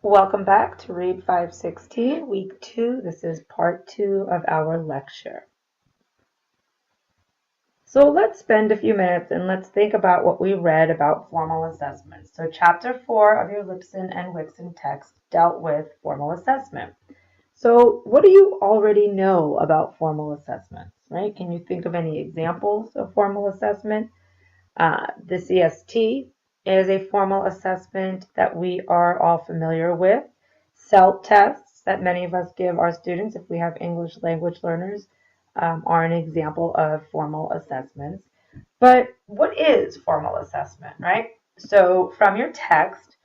Welcome back to Read 516, Week 2. This is part 2 of our lecture. So let's spend a few minutes and let's think about what we read about formal assessments. So Chapter 4 of your Lipson and Wixon text dealt with formal assessment. So what do you already know about formal assessments, right? Can you think of any examples of formal assessment? The CST is a formal assessment that we are all familiar with. CELT tests that many of us give our students if we have English language learners are an example of formal assessments. But what is formal assessment, right? So from your text,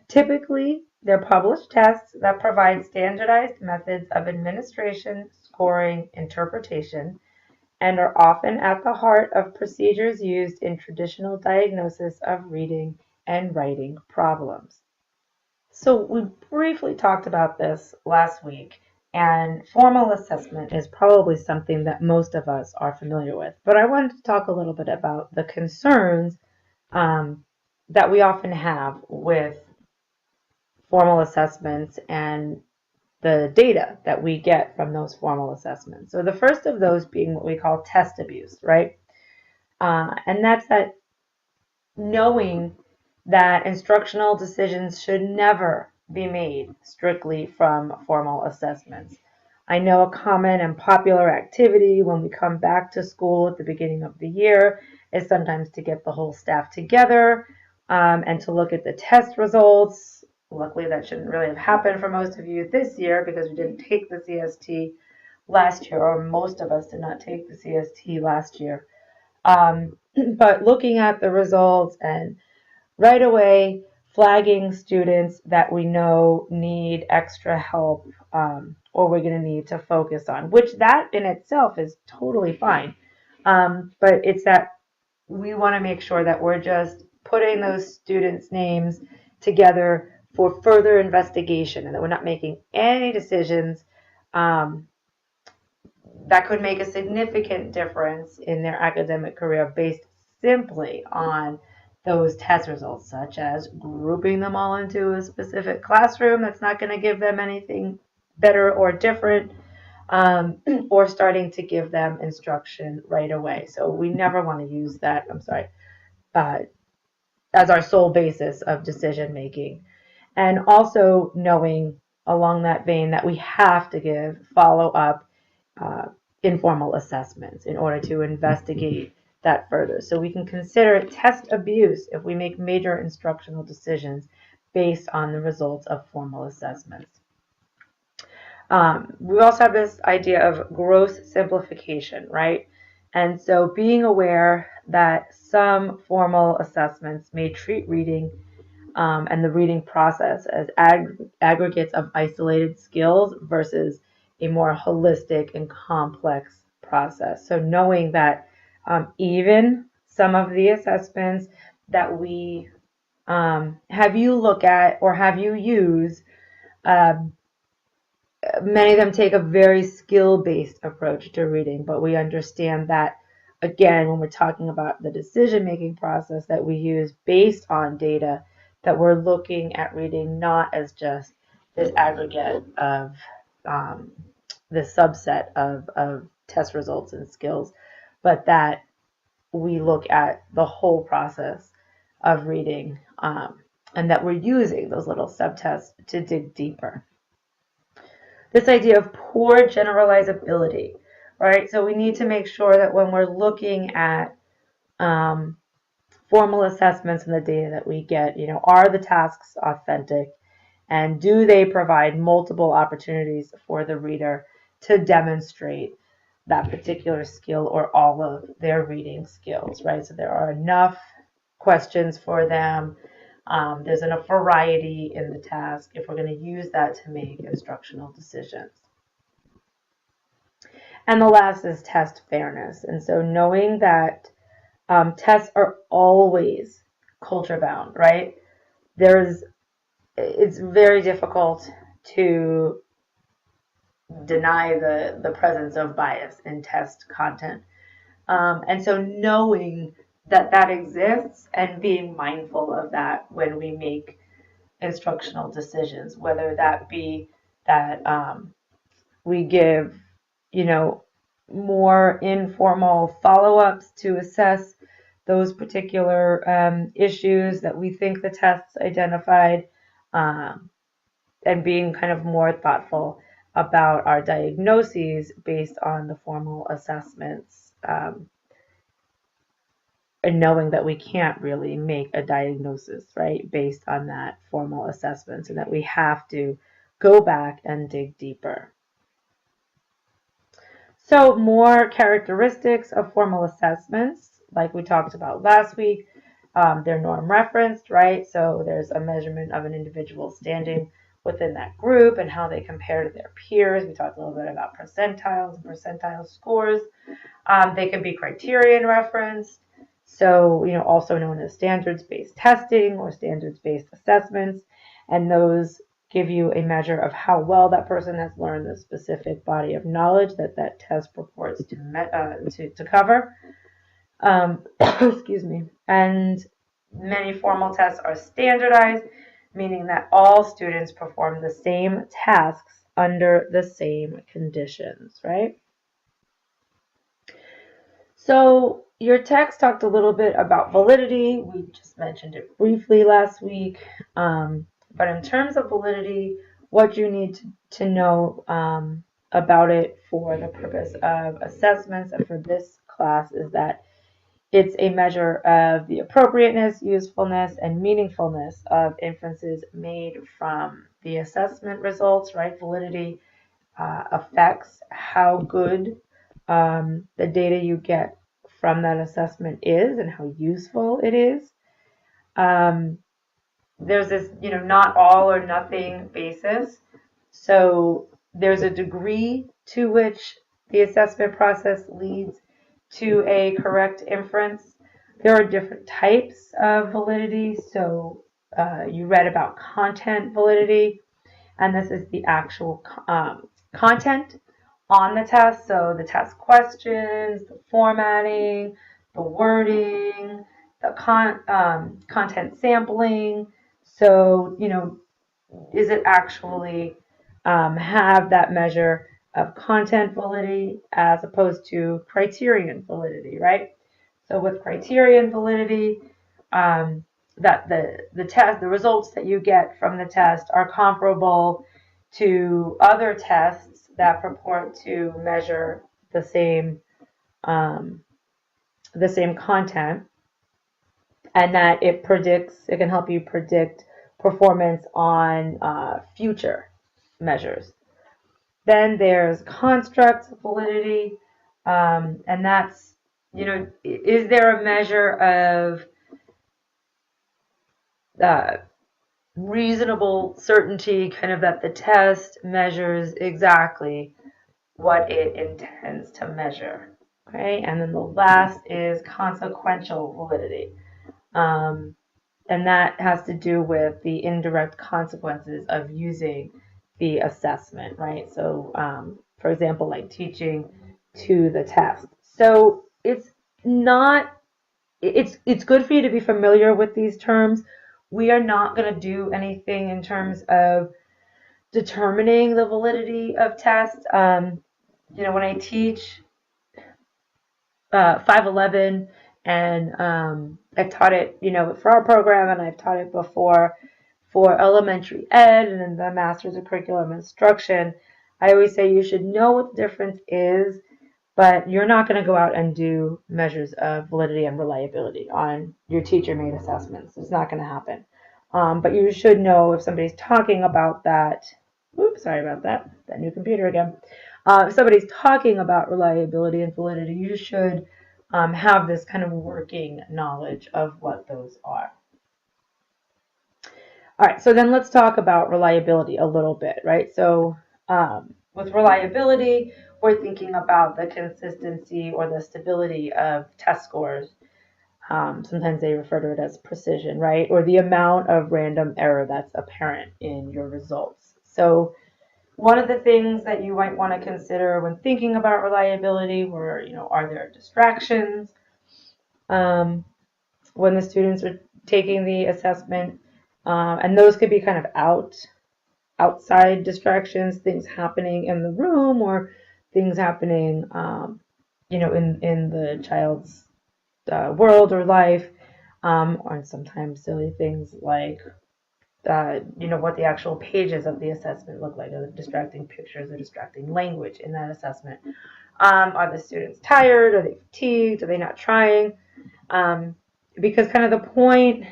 typically they're published tests that provide standardized methods of administration, scoring, interpretation, and are often at the heart of procedures used in traditional diagnosis of reading and writing problems. So we briefly talked about this last week, and formal assessment is probably something that most of us are familiar with. But I wanted to talk a little bit about the concerns that we often have with formal assessments and the data that we get from those formal assessments. So the first of those being what we call test abuse, right? And that's that knowing that instructional decisions should never be made strictly from formal assessments. I know a common and popular activity when we come back to school at the beginning of the year is sometimes to get the whole staff together and to look at the test results. Luckily, that shouldn't really have happened for most of you this year because we didn't take the CST last year, or most of us did not take the CST last year. But looking at the results and right away flagging students that we know need extra help or we're going to need to focus on, which that in itself is totally fine. But it's that we want to make sure that we're just putting those students' names together for further investigation and that we're not making any decisions that could make a significant difference in their academic career based simply on those test results, such as grouping them all into a specific classroom that's not going to give them anything better or different, or starting to give them instruction right away. So we never want to use that, as our sole basis of decision making. And also knowing along that vein that we have to give follow up uh, informal assessments in order to investigate that further. So we can consider it test abuse if we make major instructional decisions based on the results of formal assessments. We also have this idea of gross simplification, right? And so being aware that some formal assessments may treat reading and the reading process as aggregates of isolated skills versus a more holistic and complex process. So knowing that even some of the assessments that we have you look at or have you use, uh, many of them take a very skill-based approach to reading, but we understand that again when we're talking about the decision-making process that we use based on data, that we're looking at reading not as just this aggregate of this subset of test results and skills, but that we look at the whole process of reading, and that we're using those little subtests to dig deeper. This idea of poor generalizability, right? So we need to make sure that when we're looking at formal assessments and the data that we get, are the tasks authentic, and do they provide multiple opportunities for the reader to demonstrate that particular skill or all of their reading skills, right? So there are enough questions for them. There's enough variety in the task if we're going to use that to make instructional decisions. And the last is test fairness. And so knowing that tests are always culture bound, right? It's very difficult to deny the presence of bias in test content. And so knowing that exists and being mindful of that when we make instructional decisions, whether that be that we give, you know, more informal follow-ups to assess those particular issues that we think the tests identified, um, and being kind of more thoughtful about our diagnoses based on the formal assessments, and knowing that we can't really make a diagnosis, right, based on that formal assessment, and that we have to go back and dig deeper. So more characteristics of formal assessments, like we talked about last week, they're norm referenced, right? So there's a measurement of an individual standing within that group and how they compare to their peers. We talked a little bit about percentiles and percentile scores. They can be criterion referenced, so also known as standards-based testing or standards-based assessments, and those give you a measure of how well that person has learned the specific body of knowledge that that test purports to cover. Excuse me. And many formal tests are standardized, meaning that all students perform the same tasks under the same conditions, right? So your text talked a little bit about validity. We just mentioned it briefly last week. But in terms of validity, what you need to know about it for the purpose of assessments and for this class is that it's a measure of the appropriateness, usefulness, and meaningfulness of inferences made from the assessment results, right? Validity affects how good the data you get from that assessment is and how useful it is. There's this, not all or nothing basis. So there's a degree to which the assessment process leads to a correct inference. There are different types of validity. So you read about content validity, and this is the actual content on the test. So the test questions, the formatting, the wording, the content sampling. So, is it actually have that measure of content validity as opposed to criterion validity, right? So with criterion validity, that the results that you get from the test are comparable to other tests that purport to measure the same content, and that it can help you predict performance on future measures. Then there's construct validity, and that's, is there a measure of reasonable certainty, kind of that the test measures exactly what it intends to measure. Okay, and then the last is consequential validity. And that has to do with the indirect consequences of using the assessment, right? So, for example, like teaching to the test. So it's good for you to be familiar with these terms. We are not going to do anything in terms of determining the validity of tests. When I teach 511, and I've taught it, for our program, and I've taught it before for elementary ed and then the Masters of Curriculum Instruction, I always say you should know what the difference is, but you're not going to go out and do measures of validity and reliability on your teacher-made assessments. It's not going to happen. But you should know if somebody's talking about that. Oops, sorry about that. That new computer again. If somebody's talking about reliability and validity, you should have this kind of working knowledge of what those are. All right, so then let's talk about reliability a little bit, right? So with reliability, we're thinking about the consistency or the stability of test scores. Sometimes they refer to it as precision, right? Or the amount of random error that's apparent in your results. So one of the things that you might want to consider when thinking about reliability were, are there distractions when the students are taking the assessment? And those could be kind of outside distractions, things happening in the room or things happening, in the child's world or life, or sometimes silly things like, what the actual pages of the assessment look like, or the distracting pictures or distracting language in that assessment. Are the students tired? Are they fatigued? Are they not trying? Because kind of the point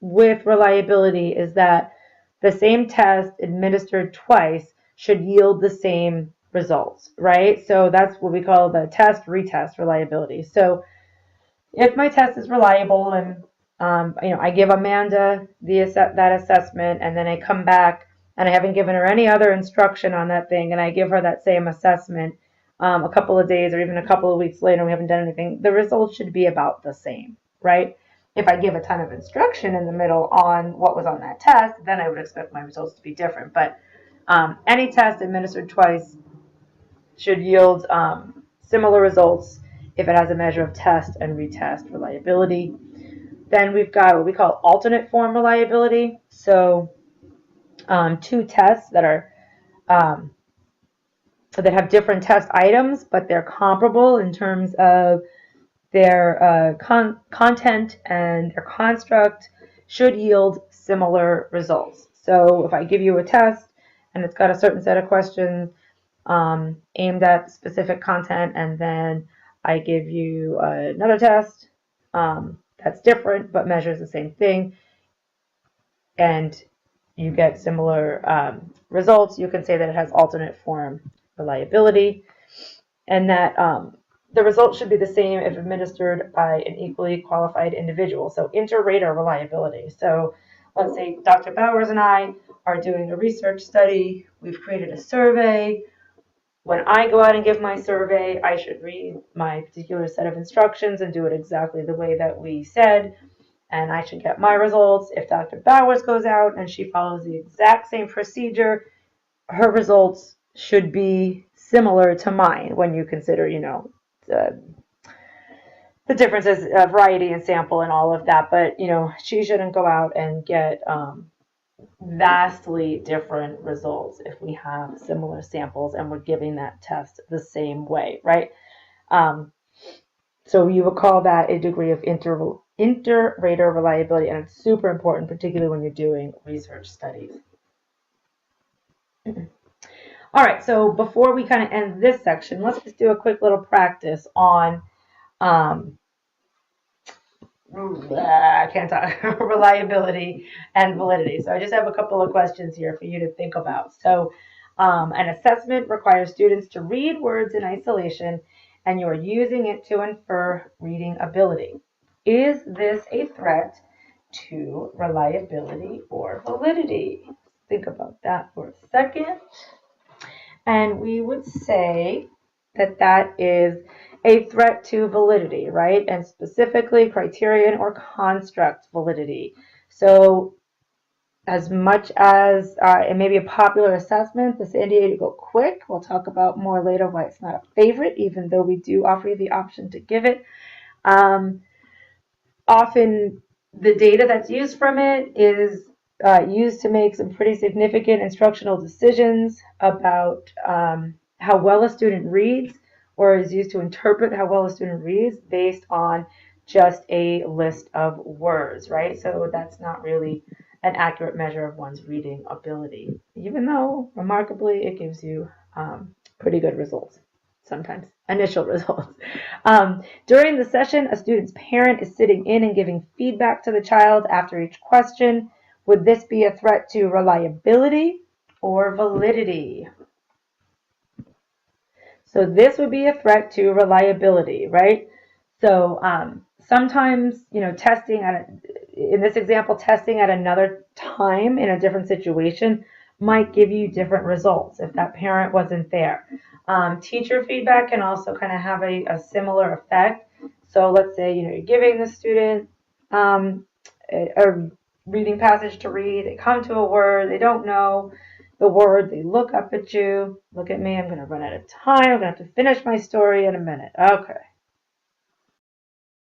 with reliability is that the same test administered twice should yield the same results, right? So that's what we call the test retest reliability. So if my test is reliable and I give Amanda that assessment, and then I come back and I haven't given her any other instruction on that thing, and I give her that same assessment a couple of days or even a couple of weeks later, and we haven't done anything, the results should be about the same, right? If I give a ton of instruction in the middle on what was on that test, then I would expect my results to be different. But any test administered twice should yield similar results if it has a measure of test and retest reliability. Then we've got what we call alternate form reliability. So two tests that are that have different test items, but they're comparable in terms of their content and their construct, should yield similar results. So if I give you a test and it's got a certain set of questions aimed at specific content, and then I give you another test that's different but measures the same thing, and you get similar results, you can say that it has alternate form reliability, and that the results should be the same if administered by an equally qualified individual. So inter-rater reliability. So let's say Dr. Bowers and I are doing a research study. We've created a survey. When I go out and give my survey, I should read my particular set of instructions and do it exactly the way that we said, and I should get my results. If Dr. Bowers goes out and she follows the exact same procedure, her results should be similar to mine when you consider, the differences, variety and sample and all of that. But, she shouldn't go out and get vastly different results if we have similar samples and we're giving that test the same way, right? So you would call that a degree of inter-rater reliability, and it's super important, particularly when you're doing research studies. All right, so before we kind of end this section, let's just do a quick little practice on I can't talk reliability and validity. So I just have a couple of questions here for you to think about. So an assessment requires students to read words in isolation, and you are using it to infer reading ability. Is this a threat to reliability or validity? Think about that for a second. And we would say that that is a threat to validity, right? And specifically criterion or construct validity. So as much as it may be a popular assessment, the San Diego Quick, we'll talk about more later why it's not a favorite, even though we do offer you the option to give it. Often the data that's used from it is used to make some pretty significant instructional decisions about how well a student reads, or is used to interpret how well a student reads based on just a list of words, right? So that's not really an accurate measure of one's reading ability, even though remarkably it gives you pretty good results. Sometimes initial results. During the session, a student's parent is sitting in and giving feedback to the child after each question. Would this be a threat to reliability or validity? So this would be a threat to reliability, right? So sometimes, testing in this example, testing at another time in a different situation might give you different results if that parent wasn't there. Teacher feedback can also kind of have a similar effect. So let's say, you're giving the student a reading passage to read, they come to a word, they don't know the word, they look up at you, look at me, I'm going to run out of time, I'm going to have to finish my story in a minute. Okay,